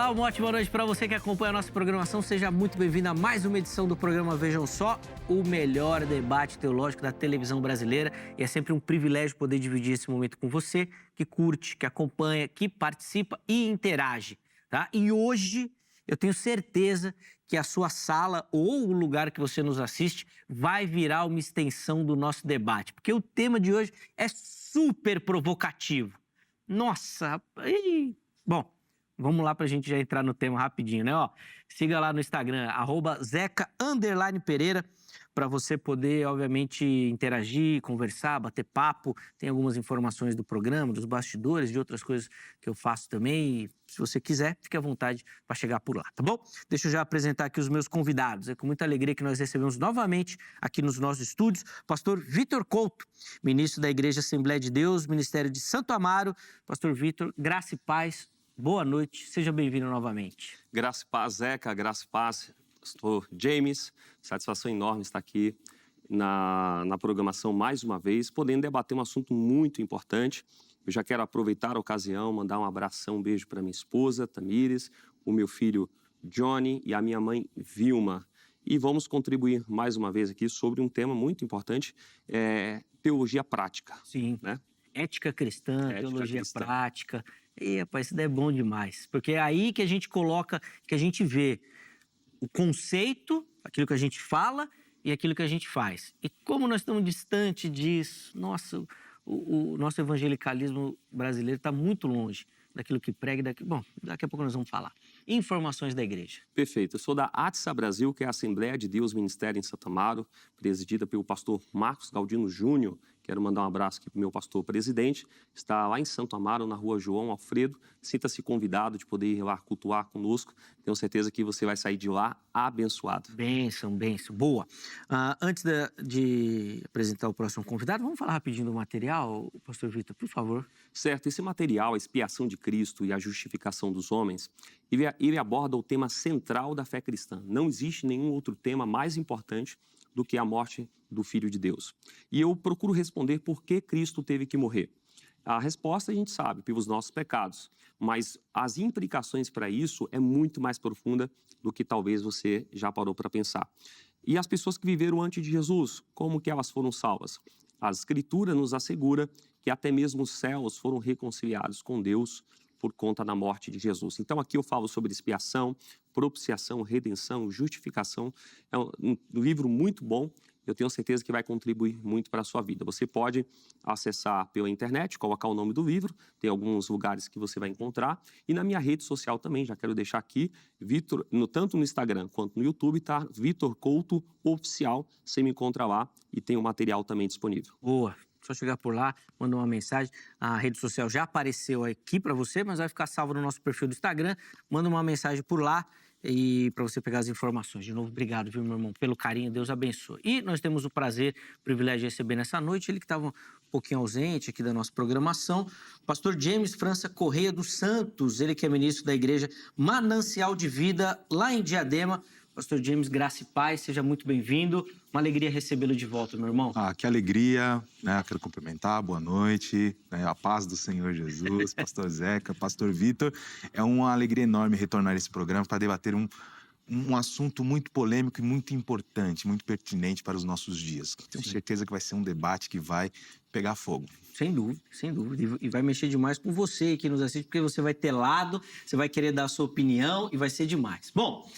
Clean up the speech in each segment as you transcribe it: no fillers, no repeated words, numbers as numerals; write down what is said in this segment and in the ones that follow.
Olá, uma ótima noite para você que acompanha a nossa programação. Seja muito bem-vindo a mais uma edição do programa Vejam Só, o melhor debate teológico da televisão brasileira. E é sempre um privilégio poder dividir esse momento com você, que curte, que acompanha, que participa e interage, tá? E hoje eu tenho certeza que a sua sala ou o lugar que você nos assiste vai virar uma extensão do nosso debate, porque o tema de hoje é super provocativo. Nossa, bom, vamos lá para a gente já entrar no tema rapidinho, né? Siga lá no Instagram, @zeca_pereira, para você poder, obviamente, interagir, conversar, bater papo. Tem algumas informações do programa, dos bastidores, de outras coisas que eu faço também. E, se você quiser, fique à vontade para chegar por lá, tá bom? Deixa eu já apresentar aqui os meus convidados. É com muita alegria que nós recebemos novamente aqui nos nossos estúdios o pastor Vitor Couto, ministro da Igreja Assembleia de Deus, Ministério de Santo Amaro. Pastor Vitor, graça e paz, boa noite, seja bem-vindo novamente. Graça e paz, Zeca, graça e paz, pastor James, satisfação enorme estar aqui na programação mais uma vez, podendo debater um assunto muito importante. Eu já quero aproveitar a ocasião, mandar um abração, um beijo para minha esposa, Tamires, o meu filho Johnny e a minha mãe Vilma. E vamos contribuir mais uma vez aqui sobre um tema muito importante, teologia prática. Sim, né? Ética cristã, teologia prática. E, rapaz, isso daí é bom demais, porque é aí que a gente coloca, que a gente vê o conceito, aquilo que a gente fala e aquilo que a gente faz. E como nós estamos distante disso, nossa, o nosso evangelicalismo brasileiro está muito longe daquilo que prega. Daqui a pouco nós vamos falar. Informações da igreja. Perfeito. Eu sou da ATSA Brasil, que é a Assembleia de Deus Ministério em Santo Amaro, presidida pelo pastor Marcos Galdino Júnior. Quero mandar um abraço aqui para o meu pastor presidente. Está lá em Santo Amaro, na rua João Alfredo. Sinta-se convidado de poder ir lá cultuar conosco. Tenho certeza que você vai sair de lá abençoado. Bênção, bênção. Boa. Antes de apresentar o próximo convidado, vamos falar rapidinho do material, pastor Vitor, por favor. Certo. Esse material, a expiação de Cristo e a justificação dos homens, ele aborda o tema central da fé cristã. Não existe nenhum outro tema mais importante do que a morte do Filho de Deus. E eu procuro responder por que Cristo teve que morrer. A resposta a gente sabe, pelos nossos pecados, mas as implicações para isso é muito mais profunda do que talvez você já parou para pensar. E as pessoas que viveram antes de Jesus, como que elas foram salvas? A Escritura nos assegura que até mesmo os céus foram reconciliados com Deus por conta da morte de Jesus. Então aqui eu falo sobre expiação, propiciação, redenção, justificação. É um livro muito bom. Eu tenho certeza que vai contribuir muito para a sua vida. Você pode acessar pela internet, colocar o nome do livro, tem alguns lugares que você vai encontrar. E na minha rede social também, já quero deixar aqui, Vitor, tanto no Instagram quanto no YouTube, tá? Vitor Couto Oficial, você me encontra lá e tem o material também disponível. Boa. Só chegar por lá, mandar uma mensagem. A rede social já apareceu aqui para você, mas vai ficar salvo no nosso perfil do Instagram. Manda uma mensagem por lá e para você pegar as informações. De novo, obrigado, viu, meu irmão, pelo carinho. Deus abençoe. E nós temos o prazer, o privilégio de receber nessa noite ele que estava um pouquinho ausente aqui da nossa programação, o pastor James França Correia dos Santos, ele que é ministro da Igreja Manancial de Vida, lá em Diadema. Pastor James, graça e paz, seja muito bem-vindo. Uma alegria recebê-lo de volta, meu irmão. Que alegria, né? Quero cumprimentar, boa noite, né? A paz do Senhor Jesus, pastor Zeca, pastor Vitor. É uma alegria enorme retornar a esse programa para debater um assunto muito polêmico e muito importante, muito pertinente para os nossos dias. Tenho certeza que vai ser um debate que vai pegar fogo. Sem dúvida, sem dúvida. E vai mexer demais com você que nos assiste, porque você vai ter lado, você vai querer dar a sua opinião e vai ser demais. Bom,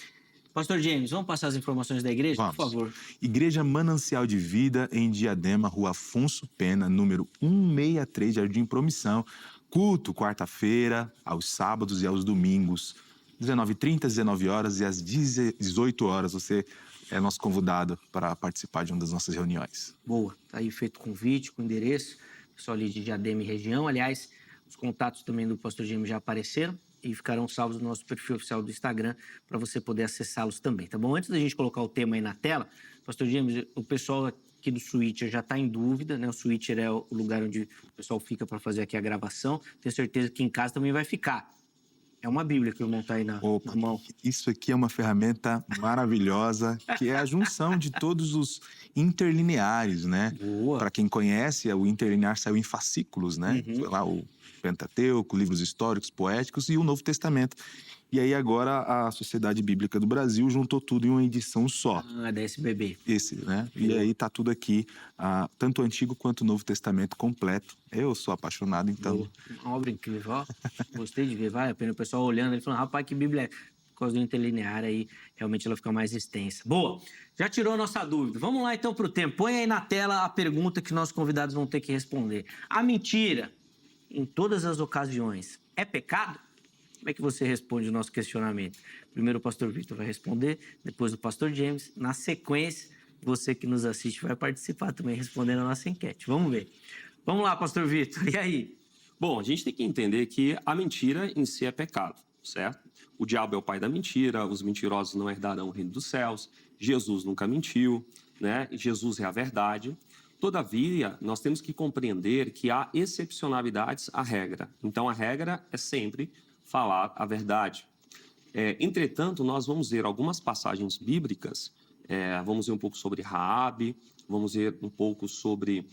pastor James, vamos passar as informações da igreja, vamos. Por favor. Igreja Manancial de Vida, em Diadema, Rua Afonso Pena, número 163, Jardim Promissão. Culto, quarta-feira, aos sábados e aos domingos, 19h30, 19 horas e às 18 horas. Você é nosso convidado para participar de uma das nossas reuniões. Boa, tá aí feito o convite, com o endereço, pessoal ali de Diadema e região. Aliás, os contatos também do pastor James já apareceram e ficarão salvos no nosso perfil oficial do Instagram para você poder acessá-los também, tá bom? Antes da gente colocar o tema aí na tela, pastor James, o pessoal aqui do Switcher já está em dúvida, né? O Switcher é o lugar onde o pessoal fica para fazer aqui a gravação. Tenho certeza que em casa também vai ficar. É uma Bíblia que o irmão está aí na mão. Isso aqui é uma ferramenta maravilhosa, que é a junção de todos os interlineares, né? Para quem conhece, o interlinear saiu em fascículos, né? Foi lá o Pentateuco, livros históricos, poéticos e o Novo Testamento. E aí agora a Sociedade Bíblica do Brasil juntou tudo em uma edição só. Ah, da SBB. Esse, né? E aí tá tudo aqui, tanto o Antigo quanto o Novo Testamento completo. Eu sou apaixonado, então... Uma obra incrível, ó. Gostei de ver, vale a pena. O pessoal olhando e falando, rapaz, que Bíblia é. Por causa do interlinear aí, realmente ela fica mais extensa. Boa, já tirou a nossa dúvida. Vamos lá então para o tempo. Põe aí na tela a pergunta que nossos convidados vão ter que responder. A mentira, em todas as ocasiões, é pecado? Como é que você responde o nosso questionamento? Primeiro o pastor Vitor vai responder, depois o pastor James. Na sequência, você que nos assiste vai participar também respondendo a nossa enquete. Vamos ver. Vamos lá, pastor Vitor, e aí? Bom, a gente tem que entender que a mentira em si é pecado, certo? O diabo é o pai da mentira, os mentirosos não herdarão o reino dos céus, Jesus nunca mentiu, né? Jesus é a verdade. Todavia, nós temos que compreender que há excepcionalidades à regra. Então, a regra é sempre falar a verdade. Entretanto, nós vamos ver algumas passagens bíblicas, vamos ver um pouco sobre Raabe, vamos ver um pouco sobre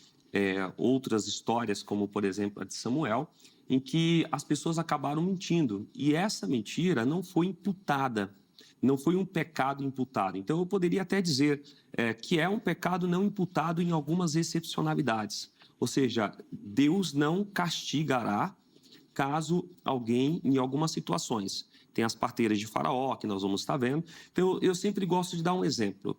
outras histórias, como, por exemplo, a de Samuel, em que as pessoas acabaram mentindo. E essa mentira não foi imputada, não foi um pecado imputado. Então, eu poderia até dizer que é um pecado não imputado em algumas excepcionalidades. Ou seja, Deus não castigará caso alguém, em algumas situações, tem as parteiras de Faraó, que nós vamos estar vendo. Então, eu sempre gosto de dar um exemplo.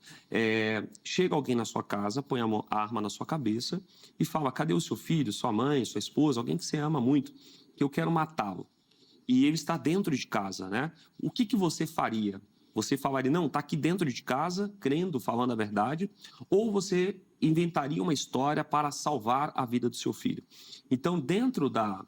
Chega alguém na sua casa, põe a arma na sua cabeça e fala, cadê o seu filho, sua mãe, sua esposa, alguém que você ama muito, que eu quero matá-lo. E ele está dentro de casa, né? O que você faria? Você falaria, não, está aqui dentro de casa, crendo, falando a verdade, ou você inventaria uma história para salvar a vida do seu filho? Então, dentro da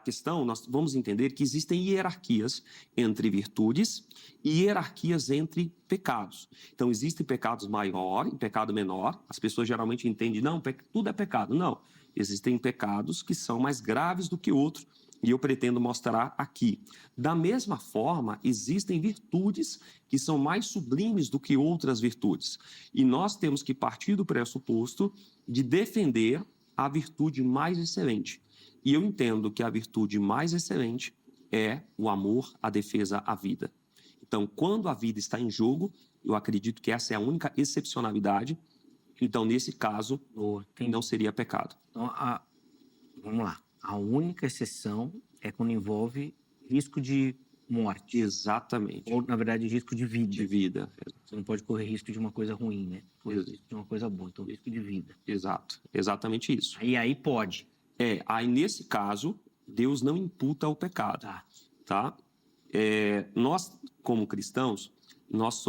questão, nós vamos entender que existem hierarquias entre virtudes e hierarquias entre pecados. Então, existem pecados maior e pecado menor. As pessoas geralmente entendem, não, tudo é pecado. Não, existem pecados que são mais graves do que outros. E eu pretendo mostrar aqui. Da mesma forma, existem virtudes que são mais sublimes do que outras virtudes. E nós temos que partir do pressuposto de defender a virtude mais excelente. E eu entendo que a virtude mais excelente é o amor, a defesa à vida. Então, quando a vida está em jogo, eu acredito que essa é a única excepcionalidade. Então, nesse caso, não seria pecado. Então, vamos lá. A única exceção é quando envolve risco de morte. Exatamente. Ou, na verdade, risco de vida. De vida. Você não pode correr risco de uma coisa ruim, né? Correr risco de uma coisa boa. Então, risco de vida. Exato. Exatamente isso. Aí pode. Aí nesse caso, Deus não imputa o pecado. Tá? Nós, como cristãos, nós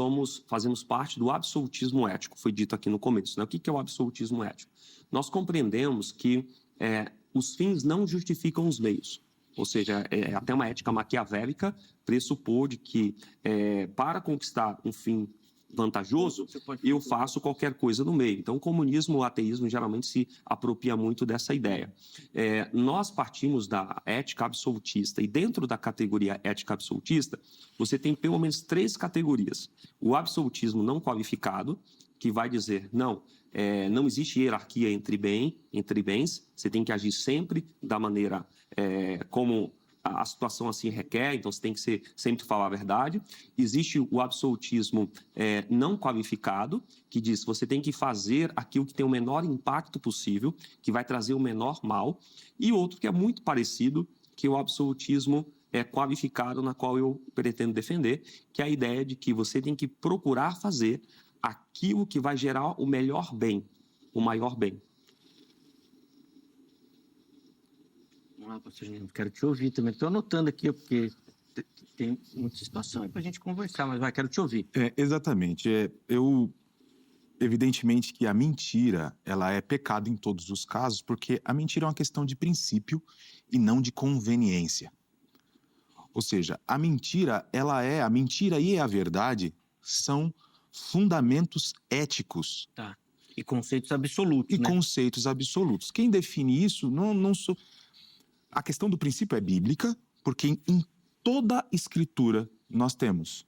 fazemos parte do absolutismo ético. Foi dito aqui no começo, né? O que é o absolutismo ético? Nós compreendemos que os fins não justificam os meios. Ou seja, até uma ética maquiavélica pressupor de que para conquistar um fim vantajoso, eu faço qualquer coisa no meio. Então, o comunismo, o ateísmo geralmente se apropria muito dessa ideia. Nós partimos da ética absolutista e dentro da categoria ética absolutista, você tem pelo menos 3 categorias. O absolutismo não qualificado, que vai dizer, não existe hierarquia entre bens, você tem que agir sempre da maneira como a situação assim requer, então você tem que sempre falar a verdade. Existe o absolutismo não qualificado, que diz que você tem que fazer aquilo que tem o menor impacto possível, que vai trazer o menor mal. E outro que é muito parecido, que é o absolutismo qualificado, na qual eu pretendo defender, que é a ideia de que você tem que procurar fazer aquilo que vai gerar o melhor bem, o maior bem. Vamos lá, pastor Gino, quero te ouvir também. Estou anotando aqui, porque tem muita situação aí para a gente conversar, mas quero te ouvir. Exatamente. Evidentemente que a mentira, ela é pecado em todos os casos, porque a mentira é uma questão de princípio e não de conveniência. Ou seja, a mentira e a verdade são fundamentos éticos. Tá. E conceitos absolutos, né? Conceitos absolutos. Quem define isso não sou... A questão do princípio é bíblica, porque em toda a Escritura nós temos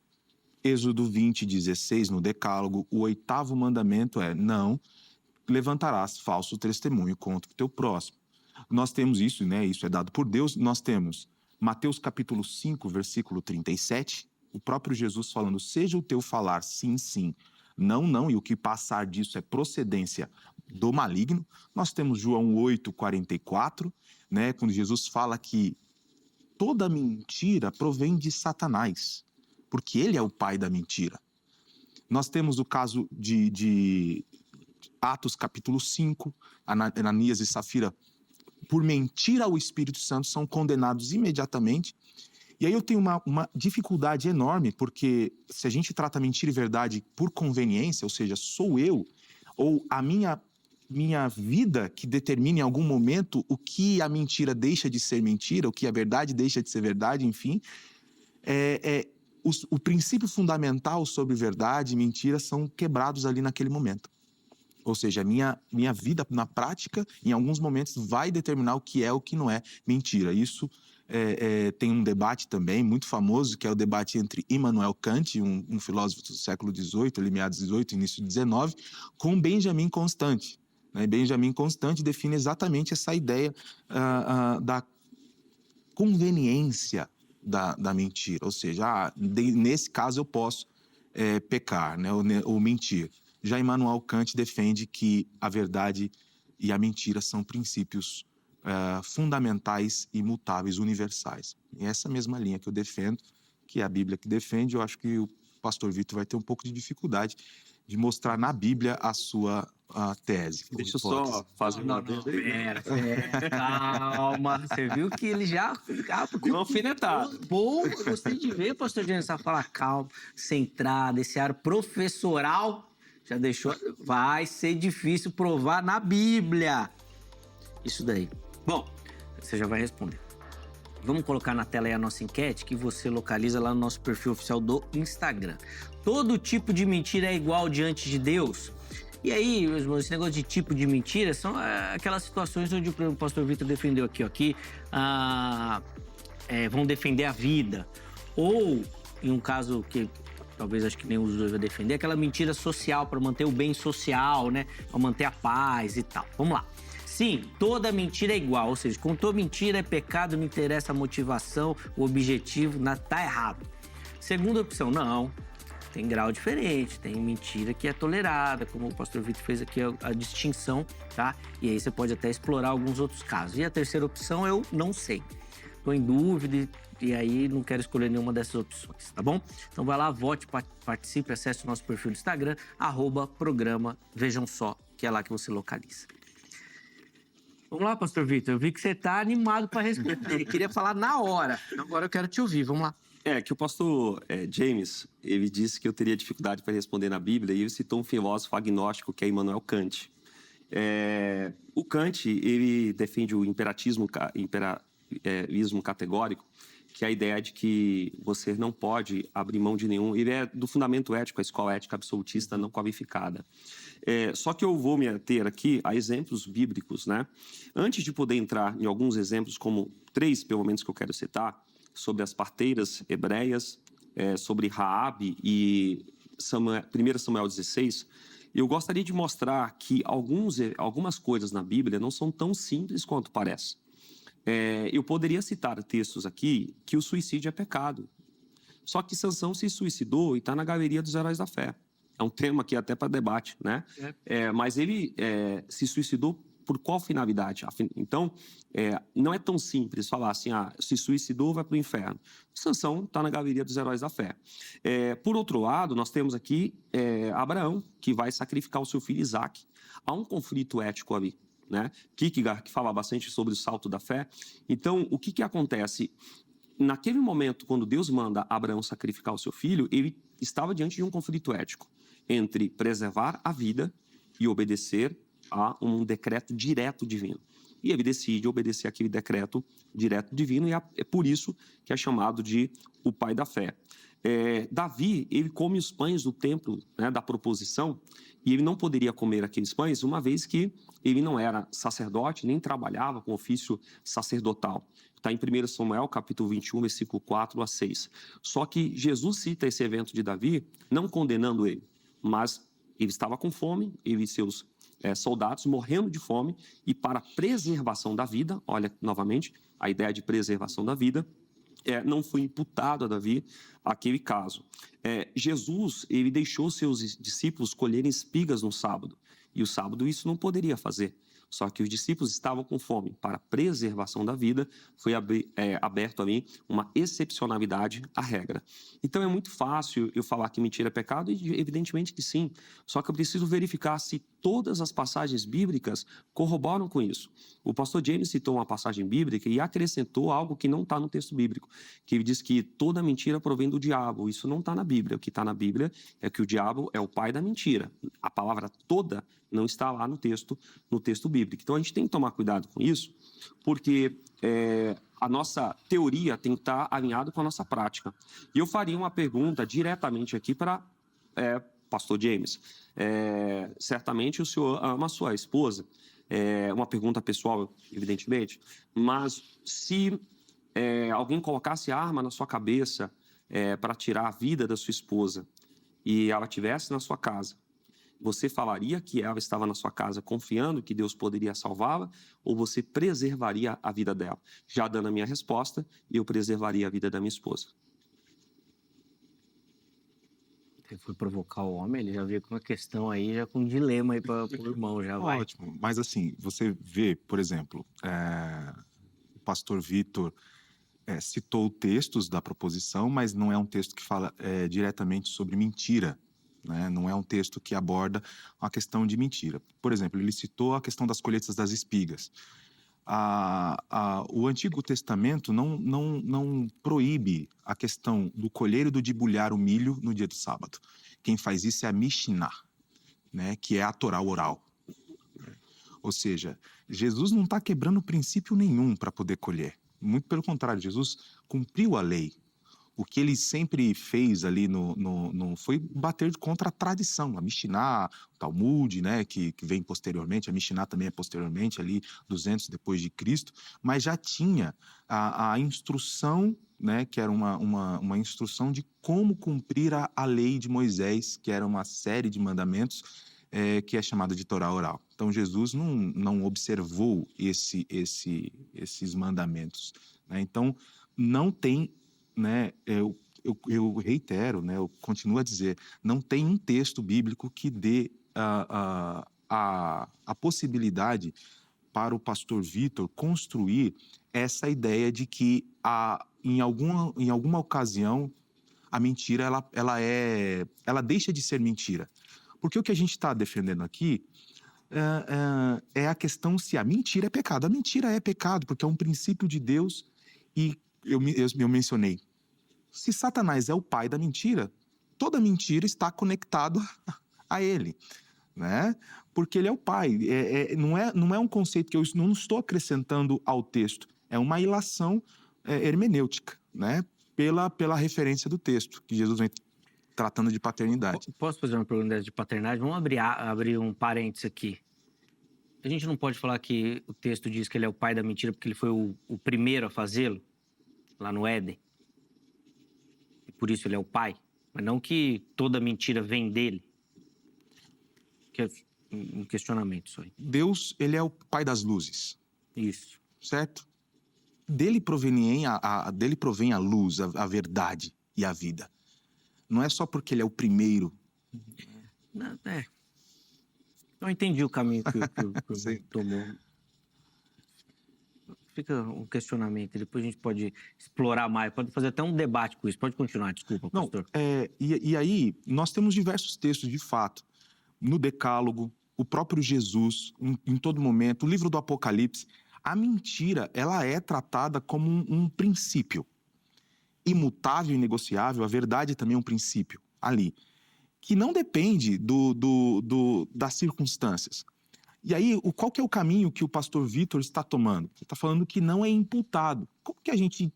Êxodo 20:16 no Decálogo, o 8º mandamento é: não levantarás falso testemunho contra o teu próximo. Nós temos isso, né? Isso é dado por Deus. Nós temos Mateus capítulo 5, versículo 37, o próprio Jesus falando, seja o teu falar sim, sim, não, não, e o que passar disso é procedência do maligno. Nós temos João 8, 44, né, quando Jesus fala que toda mentira provém de Satanás, porque ele é o pai da mentira. Nós temos o caso de Atos capítulo 5, Ananias e Safira, por mentir ao Espírito Santo, são condenados imediatamente. E aí eu tenho uma dificuldade enorme, porque se a gente trata mentira e verdade por conveniência, ou seja, sou eu, ou a minha vida que determina em algum momento o que a mentira deixa de ser mentira, o que a verdade deixa de ser verdade, enfim, o princípio fundamental sobre verdade e mentira são quebrados ali naquele momento. Ou seja, a minha vida na prática, em alguns momentos, vai determinar o que é o que não é mentira. Isso tem um debate também muito famoso, que é o debate entre Immanuel Kant, um filósofo do século XVIII, ali meados XVIII, início XIX, com Benjamin Constant. Né? Benjamin Constant define exatamente essa ideia da conveniência da mentira. Ou seja, nesse caso eu posso pecar, né? ou mentir. Já Immanuel Kant defende que a verdade e a mentira são princípios fundamentais, imutáveis, universais. E essa mesma linha que eu defendo, que é a Bíblia que defende, eu acho que o pastor Vitor vai ter um pouco de dificuldade de mostrar na Bíblia a sua tese. Deixa eu só fazer uma... Pera, calma. Você viu que ele já... Deu uma alfinetada. Bom, eu gostei de ver, pastor Jânio, você falar calma, centrado, esse ar professoral... Já deixou... Vai ser difícil provar na Bíblia. Isso daí. Bom, você já vai responder. Vamos colocar na tela aí a nossa enquete que você localiza lá no nosso perfil oficial do Instagram. Todo tipo de mentira é igual diante de Deus? E aí, meus irmãos, esse negócio de tipo de mentira são aquelas situações onde o pastor Vitor defendeu aqui, vão defender a vida. Ou, em um caso que... talvez acho que nem os dois vai defender, aquela mentira social para manter o bem social, né? Para manter a paz e tal. Vamos lá. Sim, toda mentira é igual, ou seja, contou mentira é pecado, não interessa a motivação, o objetivo, tá errado. Segunda opção, não. Tem grau diferente, tem mentira que é tolerada, como o pastor Vitor fez aqui a distinção, tá? E aí você pode até explorar alguns outros casos. E a terceira opção, eu não sei. Estou em dúvida e aí não quero escolher nenhuma dessas opções, tá bom? Então vai lá, vote, participe, acesse o nosso perfil do Instagram, @programa Vejam Só, que é lá que você localiza. Vamos lá, pastor Vitor, eu vi que você tá animado para responder, queria falar na hora, agora eu quero te ouvir, vamos lá. Que o pastor James, ele disse que eu teria dificuldade para responder na Bíblia e ele citou um filósofo agnóstico que é Immanuel Kant. O Kant, ele defende o imperatismo categórico, que é a ideia de que você não pode abrir mão de nenhum. Ele é do fundamento ético, a escola ética absolutista não qualificada. Só que eu vou me ater aqui a exemplos bíblicos, né? Antes de poder entrar em alguns exemplos, como 3, pelo menos, que eu quero citar, sobre as parteiras hebreias, sobre Raabe e 1 Samuel 16, eu gostaria de mostrar que algumas coisas na Bíblia não são tão simples quanto parece. Eu poderia citar textos aqui que o suicídio é pecado. Só que Sansão se suicidou e está na galeria dos heróis da fé. É um tema aqui até para debate, né? Mas ele se suicidou por qual finalidade? Então, não é tão simples falar assim, se suicidou, vai para o inferno. Sansão está na galeria dos heróis da fé. Por outro lado, nós temos aqui Abraão, que vai sacrificar o seu filho Isaque. Há um conflito ético ali, né? Kierkegaard, que fala bastante sobre o salto da fé. Então, o que acontece? Naquele momento, quando Deus manda Abraão sacrificar o seu filho, ele estava diante de um conflito ético entre preservar a vida e obedecer a um decreto direto divino. E ele decide obedecer aquele decreto direto divino e é por isso que é chamado de o pai da fé. Davi, ele come os pães do templo, né, da proposição, e ele não poderia comer aqueles pães, uma vez que ele não era sacerdote, nem trabalhava com ofício sacerdotal. Está em 1 Samuel, capítulo 21, versículo 4 a 6. Só que Jesus cita esse evento de Davi, não condenando ele, mas ele estava com fome, ele e seus soldados morrendo de fome, e para preservação da vida, olha novamente a ideia de preservação da vida, não foi imputado a Davi aquele caso. Jesus, ele deixou seus discípulos colherem espigas no sábado, e o sábado isso não poderia fazer. Só que os discípulos estavam com fome. Para a preservação da vida, foi aberto ali uma excepcionalidade à regra. Então é muito fácil eu falar que mentira é pecado, e evidentemente que sim. Só que eu preciso verificar se todas as passagens bíblicas corroboram com isso. O pastor James citou uma passagem bíblica e acrescentou algo que não está no texto bíblico, que ele diz que toda mentira provém do diabo. Isso não está na Bíblia. O que está na Bíblia é que o diabo é o pai da mentira. A palavra toda não está lá no texto bíblico. Então a gente tem que tomar cuidado com isso, porque a nossa teoria tem que estar alinhada com a nossa prática. E eu faria uma pergunta diretamente aqui para pastor James. Certamente o senhor ama a sua esposa, uma pergunta pessoal, evidentemente, mas se alguém colocasse arma na sua cabeça para tirar a vida da sua esposa e ela estivesse na sua casa, você falaria que ela estava na sua casa confiando que Deus poderia salvá-la, ou você preservaria a vida dela? Já dando a minha resposta, eu preservaria a vida da minha esposa. Você foi provocar o homem, ele já veio com uma questão aí, já com um dilema aí para o irmão, já vai. Ótimo, mas assim, você vê, por exemplo, o pastor Vitor citou textos da proposição, mas não é um texto que fala diretamente sobre mentira, né? Não é um texto que aborda a questão de mentira. Por exemplo, ele citou a questão das colheitas das espigas. O Antigo Testamento não proíbe a questão do colher e do debulhar o milho no dia do sábado. Quem faz isso é a Mishnah, né? Que é a Torá oral. Ou seja, Jesus não está quebrando princípio nenhum para poder colher. Muito pelo contrário, Jesus cumpriu a lei. O que ele sempre fez ali foi bater contra a tradição, a Mishnah, o Talmud, né, que vem posteriormente, a Mishnah também é posteriormente, ali 200 depois de Cristo, mas já tinha a instrução, né, que era uma instrução de como cumprir a lei de Moisés, que era uma série de mandamentos que é chamada de Torá oral. Então Jesus não observou esses mandamentos, né? Então não tem, né, eu reitero, né, eu continuo a dizer, não tem um texto bíblico que dê a possibilidade para o pastor Vitor construir essa ideia de que em alguma ocasião a mentira ela deixa de ser mentira. Porque o que a gente está defendendo aqui é a questão se a mentira é pecado. A mentira é pecado porque é um princípio de Deus, e eu mencionei, se Satanás é o pai da mentira, toda mentira está conectada a ele, né? Porque ele é o pai. Não é um conceito que eu não estou acrescentando ao texto, é uma ilação hermenêutica, né? Pela referência do texto, que Jesus vem tratando de paternidade. Posso fazer uma pergunta de paternidade? Vamos abrir um parênteses aqui. A gente não pode falar que o texto diz que ele é o pai da mentira porque ele foi o primeiro a fazê-lo, lá no Éden. E por isso ele é o pai. Mas não que toda mentira vem dele. Que é um questionamento isso aí. Deus, ele é o pai das luzes. Isso. Certo? Dele provém a luz, a verdade e a vida. Não é só porque ele é o primeiro. Eu entendi o caminho que o tomou. Fica um questionamento, depois a gente pode explorar mais, pode fazer até um debate com isso. Pode continuar, desculpa, pastor. E aí, nós temos diversos textos, de fato, no Decálogo, o próprio Jesus, em todo momento, o livro do Apocalipse. A mentira, ela é tratada como um princípio imutável e inegociável. A verdade também é um princípio ali, que não depende das circunstâncias. E aí, qual que é o caminho que o pastor Vitor está tomando? Ele está falando que não é imputado. Como que a gente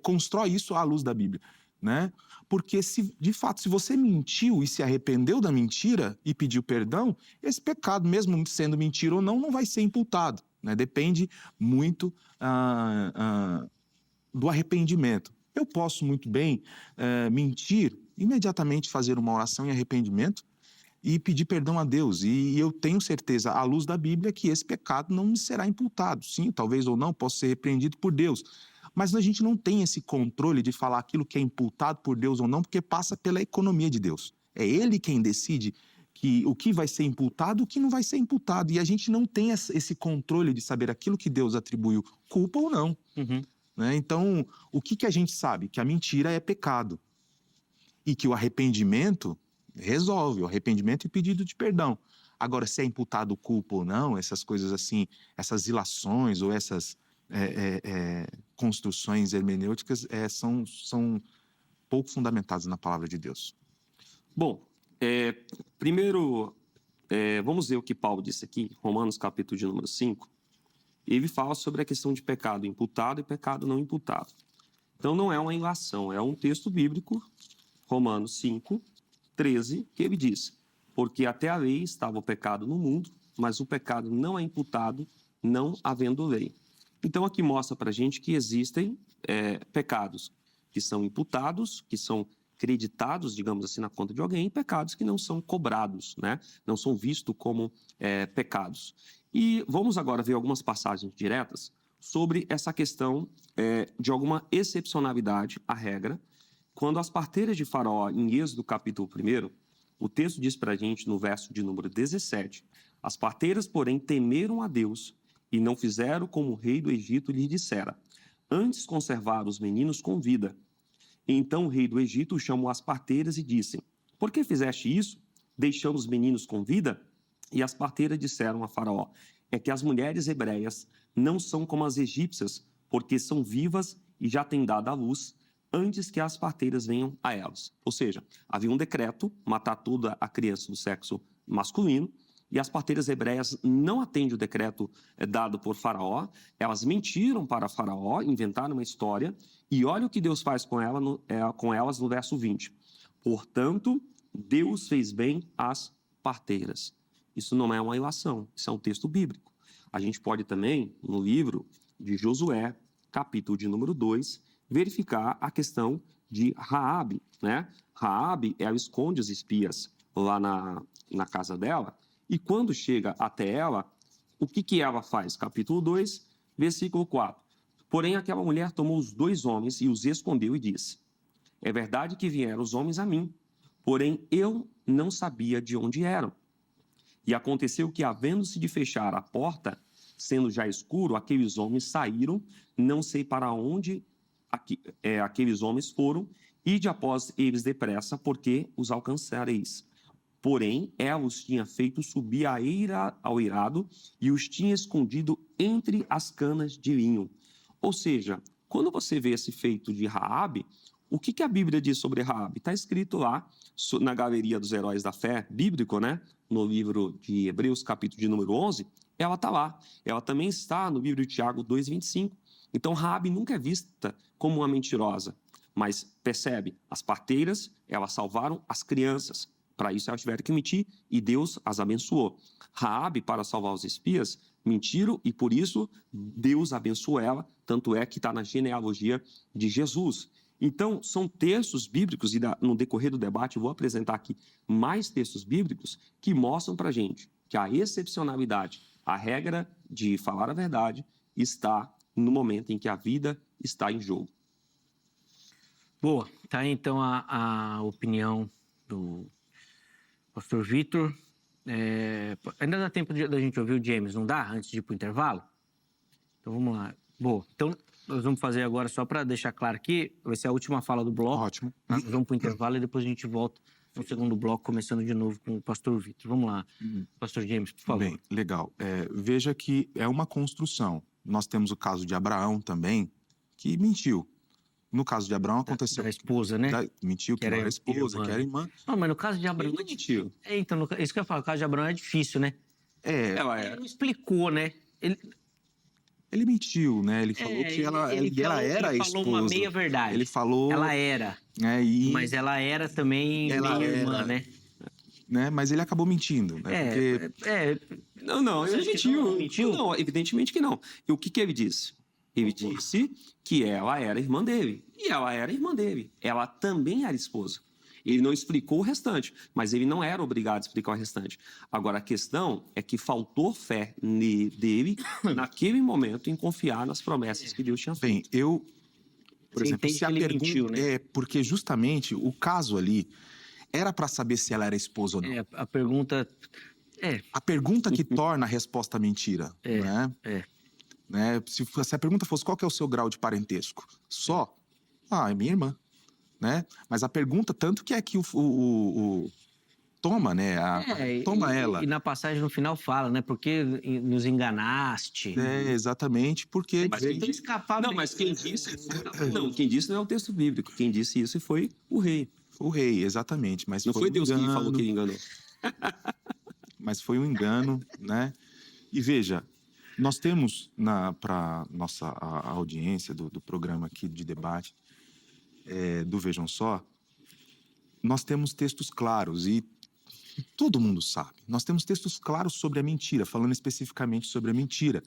constrói isso à luz da Bíblia, né? Porque, de fato, se você mentiu e se arrependeu da mentira e pediu perdão, esse pecado, mesmo sendo mentira ou não vai ser imputado, né? Depende muito do arrependimento. Eu posso muito bem mentir, imediatamente fazer uma oração em arrependimento e pedir perdão a Deus. E eu tenho certeza, à luz da Bíblia, que esse pecado não me será imputado. Sim, talvez ou não, posso ser repreendido por Deus. Mas a gente não tem esse controle de falar aquilo que é imputado por Deus ou não, porque passa pela economia de Deus. É Ele quem decide o que vai ser imputado e o que não vai ser imputado. E a gente não tem esse controle de saber aquilo que Deus atribuiu culpa ou não. Né? Então, o que a gente sabe? Que a mentira é pecado. E que o arrependimento resolve, o arrependimento e pedido de perdão. Agora, se é imputado culpa ou não, essas coisas assim, essas ilações ou essas construções hermenêuticas são pouco fundamentadas na palavra de Deus. Bom, primeiro, vamos ver o que Paulo disse aqui, Romanos capítulo de número 5. Ele fala sobre a questão de pecado imputado e pecado não imputado. Então, não é uma ilação, é um texto bíblico, Romanos 5, 13, que ele diz: porque até a lei estava o pecado no mundo, mas o pecado não é imputado, não havendo lei. Então, aqui mostra para a gente que existem pecados que são imputados, que são creditados, digamos assim, na conta de alguém, e pecados que não são cobrados, né? Não são vistos como pecados. E vamos agora ver algumas passagens diretas sobre essa questão de alguma excepcionalidade à regra. Quando as parteiras de Faraó, em Êxodo capítulo 1, o texto diz para a gente, no verso de número 17, as parteiras, porém, temeram a Deus e não fizeram como o rei do Egito lhes dissera, antes conservaram os meninos com vida. Então o rei do Egito chamou as parteiras e disse: por que fizeste isso, deixando os meninos com vida? E as parteiras disseram a Faraó: é que as mulheres hebreias não são como as egípcias, porque são vivas e já têm dado à luz, antes que as parteiras venham a elas. Ou seja, havia um decreto, matar toda a criança do sexo masculino, e as parteiras hebreias não atendem o decreto dado por Faraó, elas mentiram para Faraó, inventaram uma história, e olha o que Deus faz com elas no verso 20. Portanto, Deus fez bem às parteiras. Isso não é uma ilação, isso é um texto bíblico. A gente pode também, no livro de Josué, capítulo de número 2, verificar a questão de Raabe, né? Raabe, ela esconde os espias lá na casa dela, e quando chega até ela, o que ela faz? Capítulo 2, versículo 4. Porém, aquela mulher tomou os 2 homens e os escondeu e disse: é verdade que vieram os homens a mim, porém eu não sabia de onde eram. E aconteceu que, havendo-se de fechar a porta, sendo já escuro, aqueles homens saíram, não sei para onde aqueles homens foram, ide após eles depressa, porque os alcançareis. Porém, ela os tinha feito subir ao eirado e os tinha escondido entre as canas de linho. Ou seja, quando você vê esse feito de Raabe, o que a Bíblia diz sobre Raabe? Está escrito lá na Galeria dos Heróis da Fé, bíblico, né? No livro de Hebreus, capítulo de número 11, ela está lá. Ela também está no livro de Tiago 2,25. Então, Raabe nunca é vista como uma mentirosa, mas percebe, as parteiras, elas salvaram as crianças. Para isso, elas tiveram que mentir e Deus as abençoou. Raabe, para salvar os espias, mentiram e, por isso, Deus abençoou ela, tanto é que está na genealogia de Jesus. Então, são textos bíblicos, e no decorrer do debate eu vou apresentar aqui mais textos bíblicos que mostram para a gente que a excepcionalidade, a regra de falar a verdade, está no momento em que a vida está em jogo. Boa, tá aí então a opinião do pastor Vitor. Ainda dá tempo da gente ouvir o James, não dá? Antes de ir para o intervalo? Então vamos lá. Boa, então nós vamos fazer agora, só para deixar claro aqui, vai ser a última fala do bloco. Ótimo. Nós vamos para o intervalo e depois a gente volta no segundo bloco, começando de novo com o pastor Vitor. Vamos lá, pastor James, por favor. Bem, legal. Veja que é uma construção. Nós temos o caso de Abraão também, que mentiu. No caso de Abraão aconteceu... Da esposa, né? Mentiu que não era esposa, irmã. que era irmã. Não, mas no caso de Abraão... Ele mentiu. Então, isso que eu falo, o caso de Abraão é difícil, né? Ele não explicou, né? Ele mentiu, né? Ele falou que ela era a esposa. Ele falou uma meia verdade. Ele falou... Ela era. Mas ela era também meia irmã, né? Mas ele acabou mentindo, né? Não, ele mentiu. Não, evidentemente que não. E o que ele disse? Ele disse que ela era irmã dele. E ela era irmã dele. Ela também era esposa. Ele não explicou o restante, mas ele não era obrigado a explicar o restante. Agora, a questão é que faltou fé dele, naquele momento, em confiar nas promessas que Deus tinha feito. Bem, Por exemplo, entende se a que ele pergunta mentiu, né? porque justamente o caso ali era para saber se ela era esposa ou não. A pergunta... A pergunta que torna a resposta mentira, né? Né? Se a pergunta fosse qual que é o seu grau de parentesco? Só? É minha irmã, né? Mas a pergunta, tanto que é que toma, né? Toma ela. E na passagem no final fala, né? Porque nos enganaste. Exatamente, porque... Mas Tenta escapar. Não, mas quem disse... Não, quem disse não é o texto bíblico. Quem disse isso foi o rei. O rei, exatamente. Mas não foi Deus que falou que ele enganou. Mas foi um engano, né? E veja, nós temos para nossa a audiência do programa aqui de debate do Vejam Só, nós temos textos claros e todo mundo sabe. Nós temos textos claros sobre a mentira, falando especificamente sobre a mentira,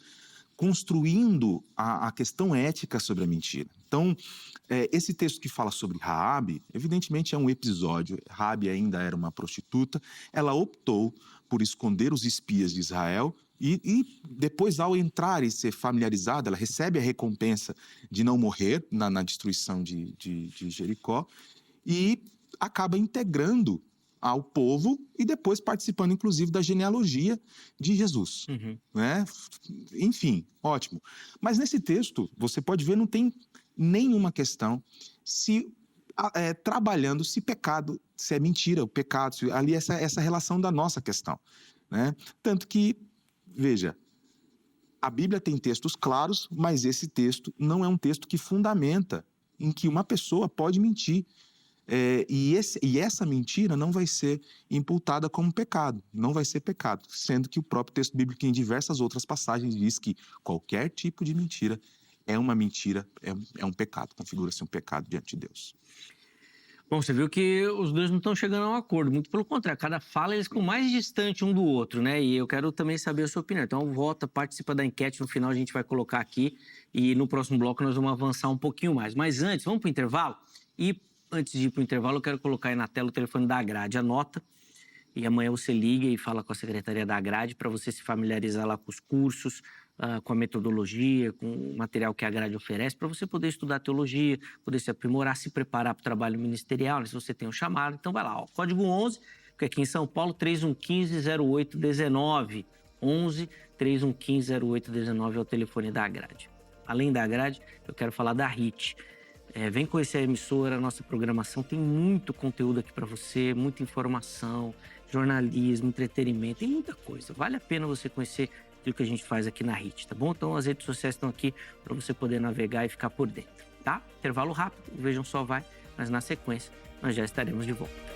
construindo a questão ética sobre a mentira. Então, esse texto que fala sobre Raabe, evidentemente é um episódio. Raabe ainda era uma prostituta, ela optou por esconder os espias de Israel e depois, ao entrar e ser familiarizada, ela recebe a recompensa de não morrer na destruição de Jericó e acaba integrando ao povo e depois participando, inclusive, da genealogia de Jesus. Né? Enfim, ótimo. Mas nesse texto, você pode ver, não tem nenhuma questão trabalhando se pecado, se é mentira, o pecado, ali essa relação da nossa questão. Né? Tanto que, veja, a Bíblia tem textos claros, mas esse texto não é um texto que fundamenta em que uma pessoa pode mentir. E essa mentira não vai ser imputada como pecado, não vai ser pecado, sendo que o próprio texto bíblico, em diversas outras passagens, diz que qualquer tipo de mentira é uma mentira, é um pecado, configura-se um pecado diante de Deus. Bom, você viu que os dois não estão chegando a um acordo, muito pelo contrário, cada fala eles ficam mais distante um do outro, né? E eu quero também saber a sua opinião. Então, vota, participa da enquete, no final a gente vai colocar aqui e no próximo bloco nós vamos avançar um pouquinho mais. Mas antes, vamos para o intervalo? E antes de ir para o intervalo, eu quero colocar aí na tela o telefone da Agrade. Anota e amanhã você liga e fala com a Secretaria da Agrade para você se familiarizar lá com os cursos, com a metodologia, com o material que a Agrade oferece, para você poder estudar teologia, poder se aprimorar, se preparar para o trabalho ministerial, né, se você tem um chamado. Então vai lá, código 11, porque aqui em São Paulo, 3115-0819. 11-3115-0819 é o telefone da Agrade. Além da Agrade, eu quero falar da HIT. Vem conhecer a emissora, a nossa programação, tem muito conteúdo aqui para você, muita informação, jornalismo, entretenimento, tem muita coisa. Vale a pena você conhecer o que a gente faz aqui na HIT, tá bom? Então as redes sociais estão aqui para você poder navegar e ficar por dentro, tá? Intervalo rápido, Vejam Só vai, mas na sequência nós já estaremos de volta.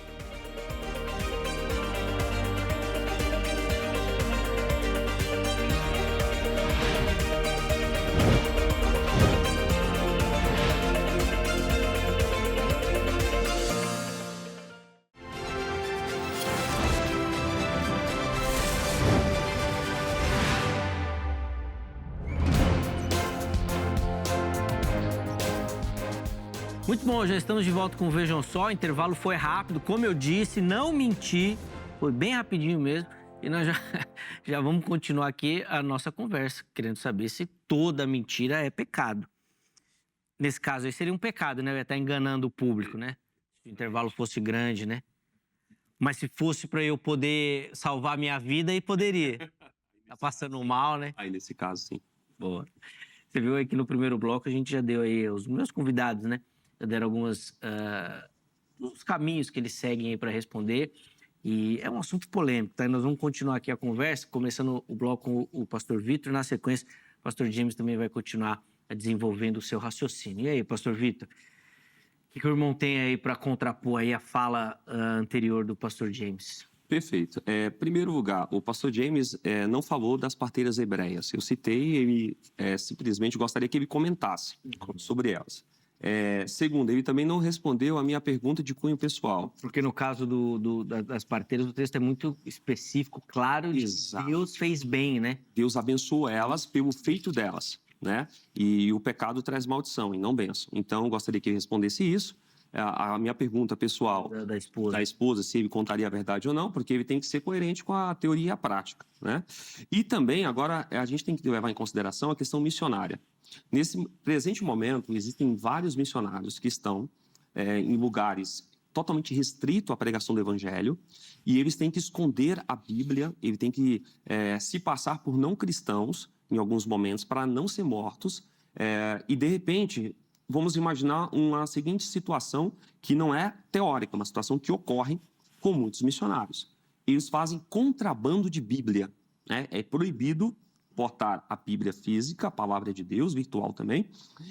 Muito bom, já estamos de volta com o Vejam Só. O intervalo foi rápido, como eu disse, não menti, foi bem rapidinho mesmo. E nós já vamos continuar aqui a nossa conversa, querendo saber se toda mentira é pecado. Nesse caso aí seria um pecado, né? Eu ia estar enganando o público, né? Se o intervalo fosse grande, né? Mas se fosse para eu poder salvar a minha vida, aí poderia. Tá passando mal, né? Aí nesse caso, sim. Boa. Você viu aí que no primeiro bloco a gente já deu aí os meus convidados, né? Já deram alguns os caminhos que eles seguem aí para responder. E é um assunto polêmico, tá? E nós vamos continuar aqui a conversa, começando o bloco com o pastor Vitor. Na sequência, o pastor James também vai continuar desenvolvendo o seu raciocínio. E aí, pastor Vitor, o que o irmão tem aí para contrapor aí a fala anterior do pastor James? Perfeito. Em primeiro lugar, o pastor James não falou das parteiras hebreias. Eu citei, ele simplesmente gostaria que ele comentasse sobre elas. Segundo, ele também não respondeu a minha pergunta de cunho pessoal. Porque no caso das parteiras, o texto é muito específico, claro, Exato. Deus fez bem, né? Deus abençoou elas pelo feito delas, né? E o pecado traz maldição e não bênção. Então, eu gostaria que ele respondesse isso. a minha pergunta pessoal Da esposa. da esposa, se ele contaria a verdade ou não, porque ele tem que ser coerente com a teoria e a prática, né? E também, agora, a gente tem que levar em consideração a questão missionária. Nesse presente momento, existem vários missionários que estão em lugares totalmente restritos à pregação do evangelho, e eles têm que esconder a Bíblia, eles têm que se passar por não cristãos, em alguns momentos, para não ser mortos, e, de repente, vamos imaginar uma seguinte situação que não é teórica, uma situação que ocorre com muitos missionários. Eles fazem contrabando de Bíblia, né? É proibido portar a Bíblia física, a palavra de Deus, virtual também,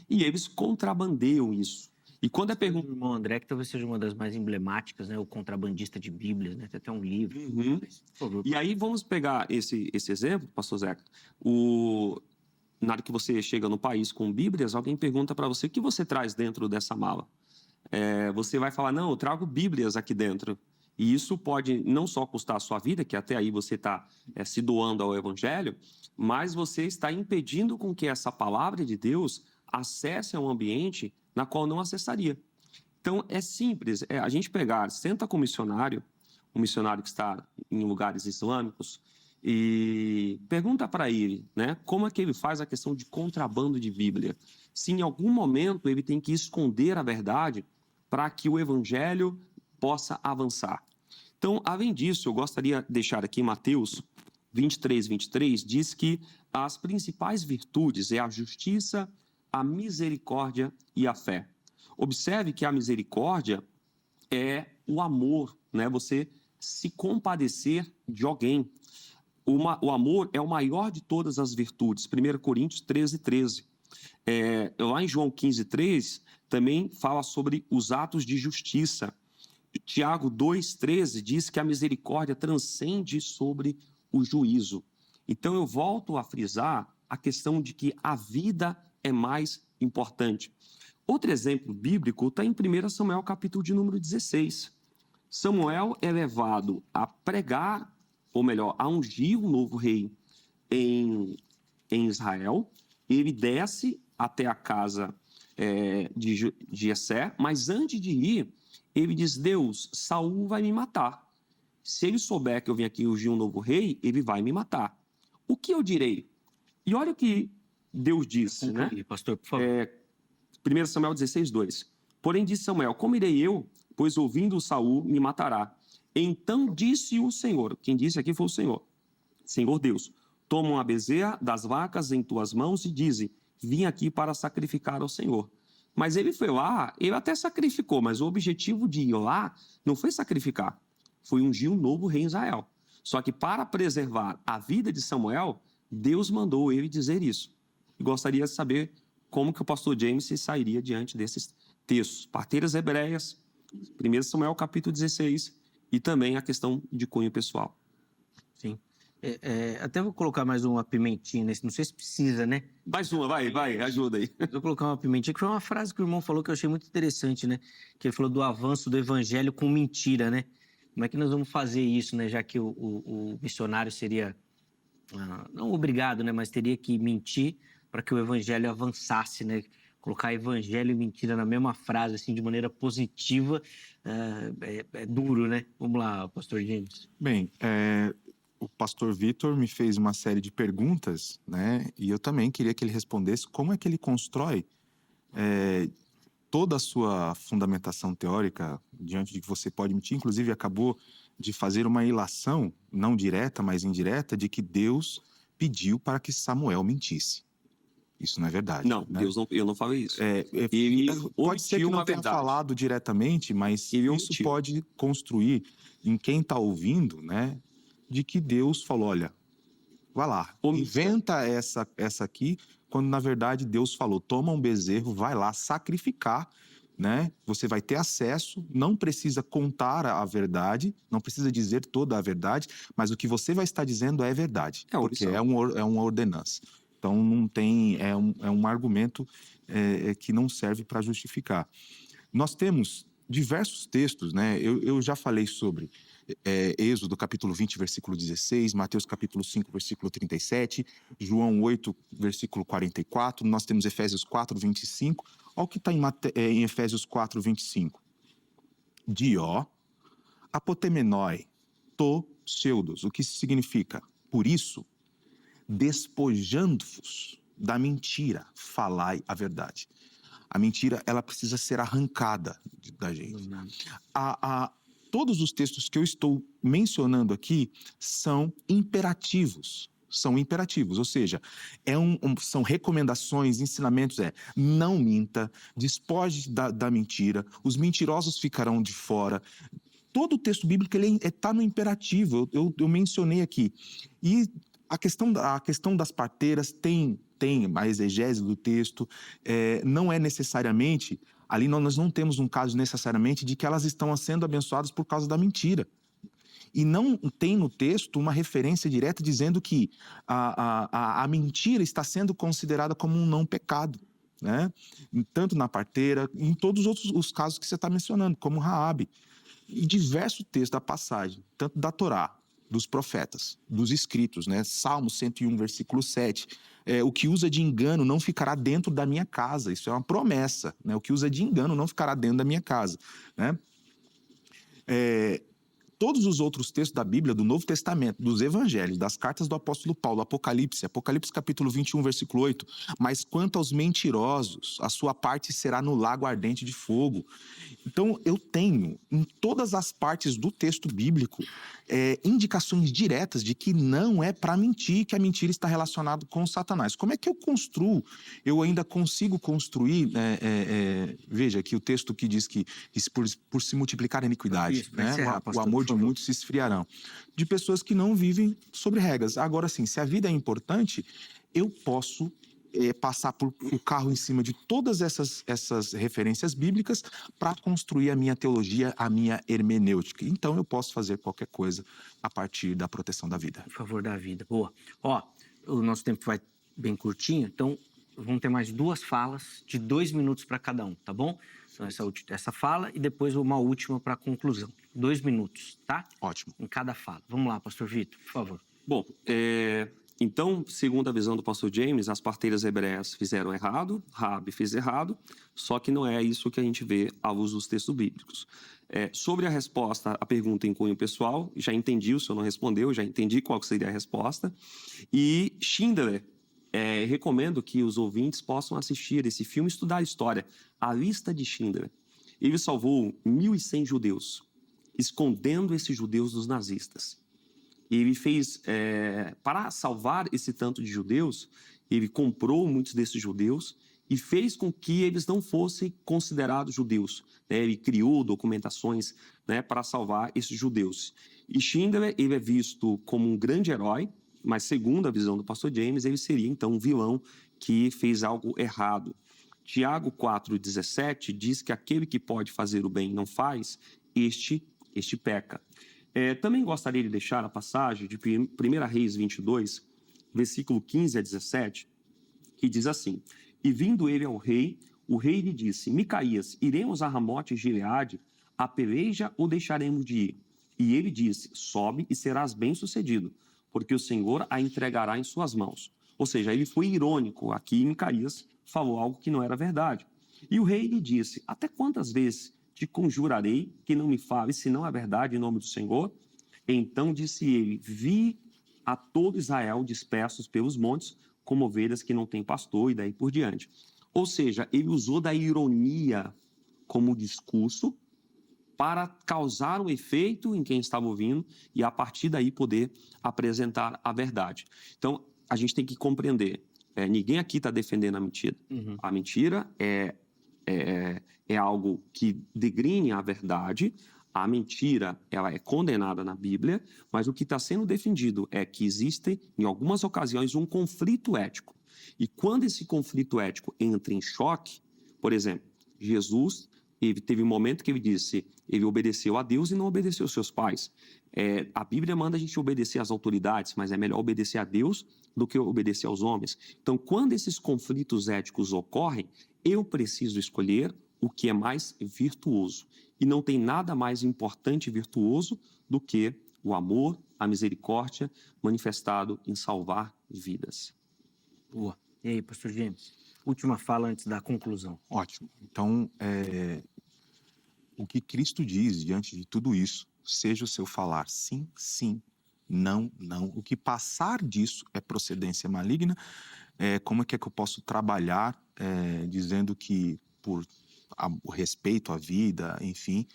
e eles contrabandeiam isso. E quando é O pergunta... irmão André, que talvez seja uma das mais emblemáticas, né? O contrabandista de Bíblias, né? Tem até um livro. Uhum. Por favor. E aí vamos pegar esse exemplo, pastor Zeca. Na hora que você chega no país com Bíblias, alguém pergunta para você o que você traz dentro dessa mala. Você vai falar, não, eu trago Bíblias aqui dentro. E isso pode não só custar a sua vida, que até aí você está se doando ao Evangelho, mas você está impedindo com que essa palavra de Deus acesse a um ambiente na qual não acessaria. Então, é simples. A gente pegar, senta com um missionário que está em lugares islâmicos, e pergunta para ele, né, como é que ele faz a questão de contrabando de Bíblia. Se em algum momento ele tem que esconder a verdade para que o Evangelho possa avançar. Então, além disso, eu gostaria de deixar aqui Mateus 23, diz que as principais virtudes é a justiça, a misericórdia e a fé. Observe que a misericórdia é o amor, né? Você se compadecer de alguém. O amor é o maior de todas as virtudes. 1 Coríntios 13. Lá em João 15:3, também fala sobre os atos de justiça. Tiago 2:13 diz que a misericórdia transcende sobre o juízo. Então, eu volto a frisar a questão de que a vida é mais importante. Outro exemplo bíblico está em 1 Samuel, capítulo de número 16. Samuel é levado a pregar, ou melhor, a ungir um novo rei em Israel. Ele desce até a casa de Jessé, mas antes de ir, ele diz, Deus, Saul vai me matar. Se ele souber que eu vim aqui ungir um novo rei, ele vai me matar. O que eu direi? E olha o que Deus disse, né? Pastor, por favor. 1 Samuel 16:2. Porém disse Samuel, como irei eu, pois ouvindo Saul me matará. Então disse o Senhor, quem disse aqui foi o Senhor, Senhor Deus, toma uma bezerra das vacas em tuas mãos e dize, vim aqui para sacrificar ao Senhor. Mas ele foi lá, ele até sacrificou, mas o objetivo de ir lá não foi sacrificar, foi ungir um novo rei em Israel. Só que para preservar a vida de Samuel, Deus mandou ele dizer isso. E gostaria de saber como que o pastor James sairia diante desses textos. Parteiras hebreias, 1 Samuel capítulo 16, e também a questão de cunho pessoal. Sim. Até vou colocar mais uma pimentinha nesse, não sei se precisa, né? Mais uma, vai, ajuda aí. Vou colocar uma pimentinha, que foi uma frase que o irmão falou que eu achei muito interessante, né? Que ele falou do avanço do evangelho com mentira, né? Como é que nós vamos fazer isso, né? Já que o missionário seria, não obrigado, né? Mas teria que mentir para que o evangelho avançasse, né? Colocar evangelho e mentira na mesma frase, assim, de maneira positiva, é duro, né? Vamos lá, pastor James. Bem, o pastor Vitor me fez uma série de perguntas, né? E eu também queria que ele respondesse como é que ele constrói toda a sua fundamentação teórica diante de que você pode mentir. Inclusive, acabou de fazer uma ilação, não direta, mas indireta, de que Deus pediu para que Samuel mentisse. Isso não é verdade. Não, né? Eu não falei isso. Pode ser que não tenha falado diretamente, mas isso pode construir em quem está ouvindo, né? De que Deus falou, olha, vai lá, inventa essa aqui, quando na verdade Deus falou, toma um bezerro, vai lá sacrificar, né? Você vai ter acesso, não precisa contar a verdade, não precisa dizer toda a verdade, mas o que você vai estar dizendo é verdade, porque é uma ordenança. Então, não tem, é um argumento que não serve para justificar. Nós temos diversos textos, né? Eu já falei sobre Êxodo, capítulo 20, versículo 16, Mateus, capítulo 5, versículo 37, João 8, versículo 44, nós temos Efésios 4, 25. Olha o que está em Efésios 4, 25. dio, apotemenoi, to pseudos, o que significa, por isso, despojando-vos da mentira, falai a verdade. A mentira, ela precisa ser arrancada da gente. Todos os textos que eu estou mencionando aqui são imperativos. São imperativos, ou seja, são recomendações, ensinamentos, não minta, despoje da mentira, os mentirosos ficarão de fora. Todo o texto bíblico está no imperativo, eu mencionei aqui. E a questão das parteiras tem a exegese do texto, não é necessariamente, ali nós não temos um caso necessariamente de que elas estão sendo abençoadas por causa da mentira. E não tem no texto uma referência direta dizendo que a mentira está sendo considerada como um não pecado, né? Tanto na parteira, em todos os casos que você está mencionando, como Raabe. Em diversos textos da passagem, tanto da Torá, dos profetas, dos escritos, né? Salmo 101, versículo 7. O que usa de engano não ficará dentro da minha casa. Isso é uma promessa, né? O que usa de engano não ficará dentro da minha casa, né? Todos os outros textos da Bíblia, do Novo Testamento, dos Evangelhos, das cartas do apóstolo Paulo, Apocalipse capítulo 21, versículo 8, mas quanto aos mentirosos, a sua parte será no lago ardente de fogo. Então, eu tenho, em todas as partes do texto bíblico, indicações diretas de que não é para mentir, que a mentira está relacionada com Satanás. Como é que eu construo? Eu ainda consigo construir, veja aqui o texto que diz que por se multiplicar a iniquidade, Isso, né? encerrar, pastor, o amor por de favor. muitos se esfriarão. De pessoas que não vivem sobre regras. Agora, sim, se a vida é importante, eu posso passar por o carro em cima de todas essas referências bíblicas para construir a minha teologia, a minha hermenêutica. Então, eu posso fazer qualquer coisa a partir da proteção da vida. Em favor da vida. Boa. Ó, o nosso tempo vai bem curtinho, então vamos ter mais 2 falas de 2 minutos para cada um, tá bom? Então, essa fala e depois uma última para a conclusão. 2 minutos, tá? Ótimo. Em cada fala. Vamos lá, pastor Vitor, por favor. Bom, então, segundo a visão do pastor James, as parteiras hebreias fizeram errado, Raabe fez errado, só que não é isso que a gente vê à luz dos textos bíblicos. Sobre a resposta à pergunta em cunho pessoal, já entendi, o senhor não respondeu, já entendi qual seria a resposta. E Schindler, recomendo que os ouvintes possam assistir esse filme e estudar a história. A Lista de Schindler. Ele salvou 1.100 judeus, escondendo esses judeus dos nazistas. Ele fez, para salvar esse tanto de judeus, ele comprou muitos desses judeus e fez com que eles não fossem considerados judeus, né? Ele criou documentações, né, para salvar esses judeus. E Schindler, ele é visto como um grande herói, mas segundo a visão do pastor James, ele seria então um vilão que fez algo errado. Tiago 4,17 diz que aquele que pode fazer o bem e não faz, este peca. Também gostaria de deixar a passagem de 1 Reis 22, versículo 15 a 17, que diz assim: E vindo ele ao rei, o rei lhe disse: Micaías, iremos a Ramote e Gileade, a peleja ou deixaremos de ir? E ele disse: Sobe e serás bem-sucedido, porque o Senhor a entregará em suas mãos. Ou seja, ele foi irônico. Aqui Micaías falou algo que não era verdade. E o rei lhe disse: Até quantas vezes te conjurarei que não me fale, senão a verdade em nome do Senhor? Então disse ele: Vi a todo Israel dispersos pelos montes, como ovelhas que não têm pastor, e daí por diante. Ou seja, ele usou da ironia como discurso para causar um efeito em quem estava ouvindo e, a partir daí, poder apresentar a verdade. Então, a gente tem que compreender, ninguém aqui está defendendo a mentira. Uhum. A mentira é algo que degrine a verdade. A mentira, ela é condenada na Bíblia, mas o que está sendo defendido é que existe, em algumas ocasiões, um conflito ético. E quando esse conflito ético entra em choque, por exemplo, Jesus, ele teve um momento que ele disse, ele obedeceu a Deus e não obedeceu aos seus pais. A Bíblia manda a gente obedecer às autoridades, mas é melhor obedecer a Deus do que obedecer aos homens. Então, quando esses conflitos éticos ocorrem, eu preciso escolher o que é mais virtuoso. E não tem nada mais importante e virtuoso do que o amor, a misericórdia manifestado em salvar vidas. Boa. E aí, pastor James? Última fala antes da conclusão. Ótimo. Então, o que Cristo diz diante de tudo isso, seja o seu falar sim, sim, não, não. O que passar disso é procedência maligna. Como é que eu posso trabalhar dizendo que o respeito à vida, enfim,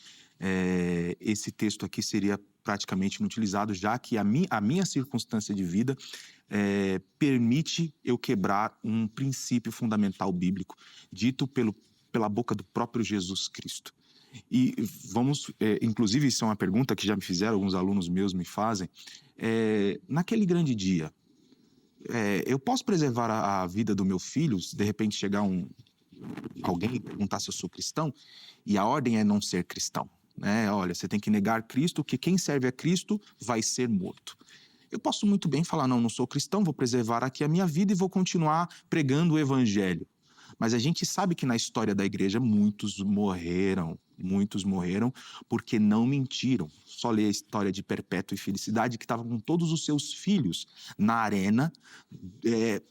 esse texto aqui seria praticamente inutilizado, já que a minha circunstância de vida permite eu quebrar um princípio fundamental bíblico, dito pela boca do próprio Jesus Cristo. E inclusive, isso é uma pergunta que já me fizeram, alguns alunos meus me fazem, naquele grande dia, eu posso preservar a vida do meu filho, se de repente chegar alguém e perguntar se eu sou cristão, e a ordem é não ser cristão, né? Olha, você tem que negar Cristo, que quem serve a Cristo vai ser morto. Eu posso muito bem falar, não sou cristão, vou preservar aqui a minha vida e vou continuar pregando o evangelho. Mas a gente sabe que na história da igreja muitos morreram porque não mentiram. Só lê a história de Perpétua e Felicidade, que estava com todos os seus filhos na arena,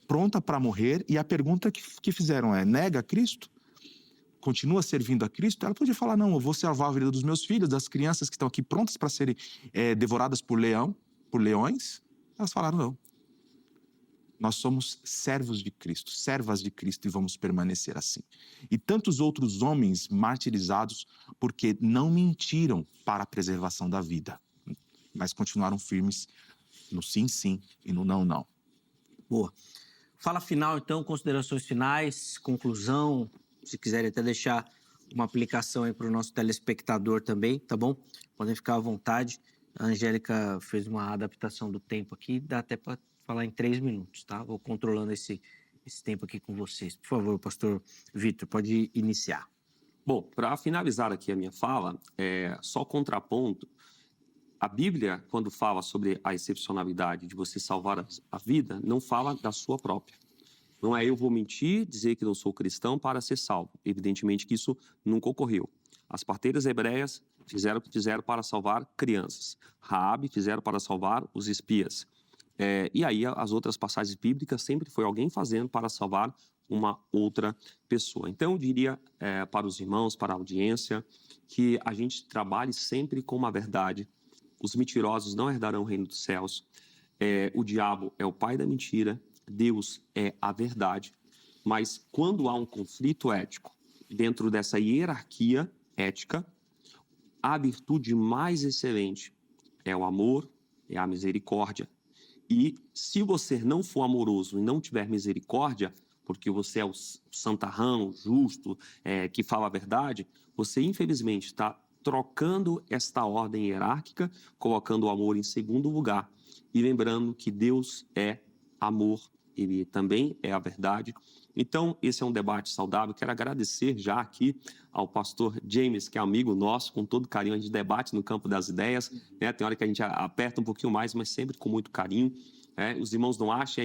pronta para morrer, e a pergunta que fizeram nega Cristo? Continua servindo a Cristo? Ela podia falar, não, eu vou salvar a vida dos meus filhos, das crianças que estão aqui prontas para serem devoradas por leões. Elas falaram, não. Nós somos servos de Cristo, servas de Cristo, e vamos permanecer assim. E tantos outros homens martirizados porque não mentiram para a preservação da vida, mas continuaram firmes no sim, sim e no não, não. Boa. Fala final, então, considerações finais, conclusão, se quiserem até deixar uma aplicação aí para o nosso telespectador também, tá bom? Podem ficar à vontade. A Angélica fez uma adaptação do tempo aqui, dá até para falar em 3 minutos, tá? Vou controlando esse tempo aqui com vocês. Por favor, pastor Vitor, pode iniciar. Bom, para finalizar aqui a minha fala, só contraponto, a Bíblia, quando fala sobre a excepcionalidade de você salvar a vida, não fala da sua própria. Não é eu vou mentir, dizer que não sou cristão para ser salvo. Evidentemente que isso nunca ocorreu. As parteiras hebreias fizeram o que fizeram para salvar crianças. Raabe fizeram para salvar os espias. E aí as outras passagens bíblicas sempre foi alguém fazendo para salvar uma outra pessoa. Então eu diria para os irmãos, para a audiência, que a gente trabalhe sempre com uma verdade. Os mentirosos não herdarão o reino dos céus. O diabo é o pai da mentira. Deus é a verdade. Mas quando há um conflito ético dentro dessa hierarquia ética, a virtude mais excelente é o amor, é a misericórdia. E se você não for amoroso e não tiver misericórdia, porque você é o santarrão, o justo, que fala a verdade, você infelizmente está trocando esta ordem hierárquica, colocando o amor em segundo lugar. E lembrando que Deus é amor, Ele também é a verdade. Então, esse é um debate saudável. Quero agradecer já aqui ao pastor James, que é amigo nosso, com todo carinho. A gente debate no campo das ideias, né? Tem hora que a gente aperta um pouquinho mais, mas sempre com muito carinho. Os irmãos não acham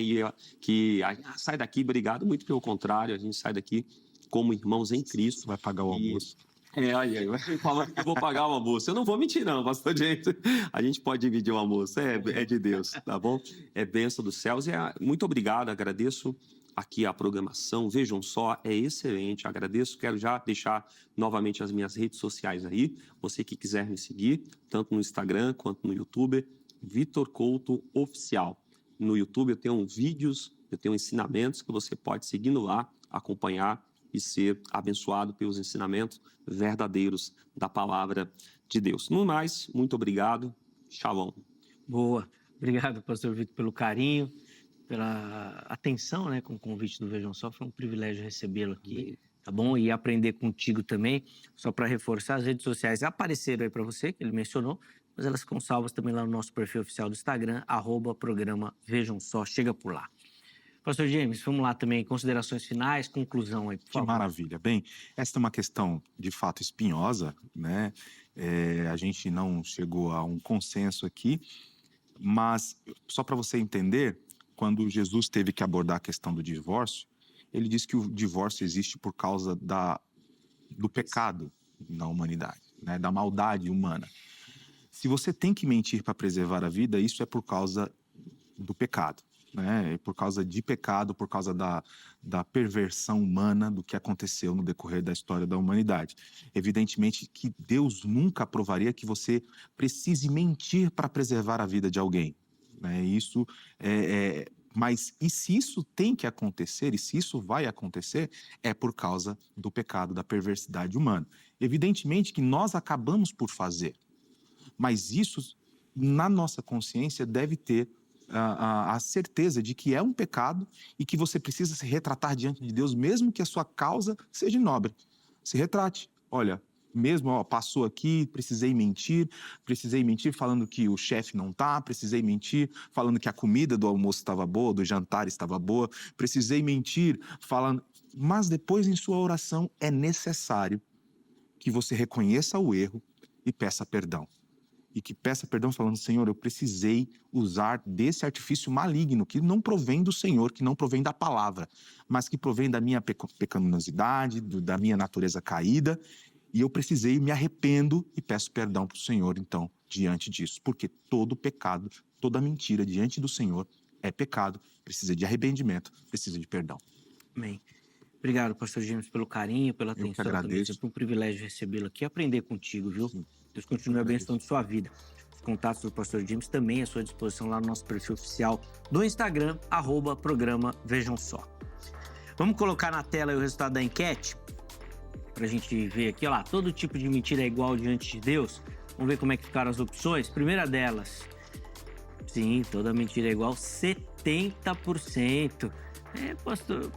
que sai daqui, obrigado, muito pelo contrário, a gente sai daqui como irmãos em Cristo. Vai pagar o almoço. Olha, vai falar que eu vou pagar o almoço. Eu não vou mentir, não, pastor James. A gente pode dividir o almoço, é de Deus, tá bom? É bênção dos céus. Muito obrigado, agradeço aqui a programação. Vejam só, é excelente, agradeço. Quero já deixar novamente as minhas redes sociais aí. Você que quiser me seguir, tanto no Instagram quanto no YouTube, Vitor Couto Oficial. No YouTube eu tenho vídeos, eu tenho ensinamentos que você pode seguindo lá, acompanhar e ser abençoado pelos ensinamentos verdadeiros da palavra de Deus. No mais, muito obrigado. Shalom. Boa. Obrigado, pastor Vitor, pelo carinho, pela atenção, né, com o convite do Vejam Só. Foi um privilégio recebê-lo aqui, tá bom? E aprender contigo também. Só para reforçar, as redes sociais apareceram aí para você, que ele mencionou, mas elas ficam salvas também lá no nosso perfil oficial do Instagram, @programa Vejam Só. Chega por lá. Pastor James, vamos lá também, considerações finais, conclusão aí, por favor. Que maravilha. Bem, esta é uma questão de fato espinhosa, né? A gente não chegou a um consenso aqui, mas só para você entender, quando Jesus teve que abordar a questão do divórcio, ele disse que o divórcio existe por causa do pecado na humanidade, né? Da maldade humana. Se você tem que mentir para preservar a vida, isso é por causa do pecado. né? E por causa de pecado, por causa da perversão humana do que aconteceu no decorrer da história da humanidade. Evidentemente que Deus nunca aprovaria que você precise mentir para preservar a vida de alguém, né? Isso mas e se isso tem que acontecer, e se isso vai acontecer, é por causa do pecado, da perversidade humana. Evidentemente que nós acabamos por fazer, mas isso, na nossa consciência, deve ter a certeza de que é um pecado e que você precisa se retratar diante de Deus, mesmo que a sua causa seja nobre. Se retrate. Olha, mesmo passou aqui, precisei mentir falando que o chefe não tá, precisei mentir falando que a comida do almoço estava boa, do jantar estava boa, precisei mentir falando... Mas depois, em sua oração, é necessário que você reconheça o erro e peça perdão. E que peça perdão falando, Senhor, eu precisei usar desse artifício maligno que não provém do Senhor, que não provém da palavra, mas que provém da minha pecaminosidade, da minha natureza caída, e eu precisei, me arrependo e peço perdão para o Senhor, então, diante disso. Porque todo pecado, toda mentira diante do Senhor é pecado, precisa de arrependimento, precisa de perdão. Amém. Obrigado, pastor James, pelo carinho, pela Eu que atenção também. agradeço. Sempre um privilégio recebê-lo aqui e aprender contigo, viu? Sim. Deus continue abençoando sua vida. Os contatos do pastor James também à sua disposição lá no nosso perfil oficial do Instagram, @programa Vejam Só. Vamos colocar na tela aí o resultado da enquete, pra gente ver aqui, ó lá, todo tipo de mentira é igual diante de Deus. Vamos ver como é que ficaram as opções. Primeira delas, sim, toda mentira é igual, 70%. Pastor,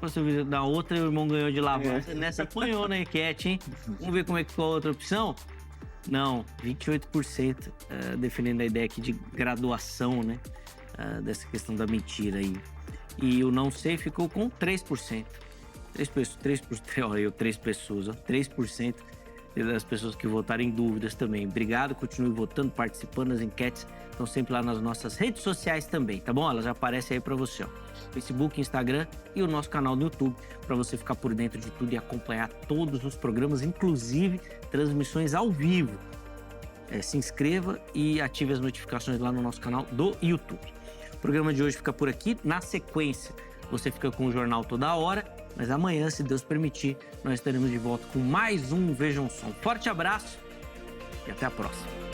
na outra o irmão ganhou de lavada, nessa apanhou na enquete, hein? Vamos ver como é que ficou a outra opção? Não, 28% defendendo a ideia aqui de graduação, né? Dessa questão da mentira aí. E o não sei ficou com 3%. 3% das pessoas que votaram em dúvidas também. Obrigado, continue votando, participando das enquetes. Estão sempre lá nas nossas redes sociais também, tá bom? Elas já aparecem aí para você, ó. Facebook, Instagram e o nosso canal no YouTube, para você ficar por dentro de tudo e acompanhar todos os programas, inclusive transmissões ao vivo. Se inscreva e ative as notificações lá no nosso canal do YouTube. O programa de hoje fica por aqui. Na sequência, você fica com o Jornal Toda Hora, mas amanhã, se Deus permitir, nós estaremos de volta com mais um Vejam Só. Um forte abraço e até a próxima.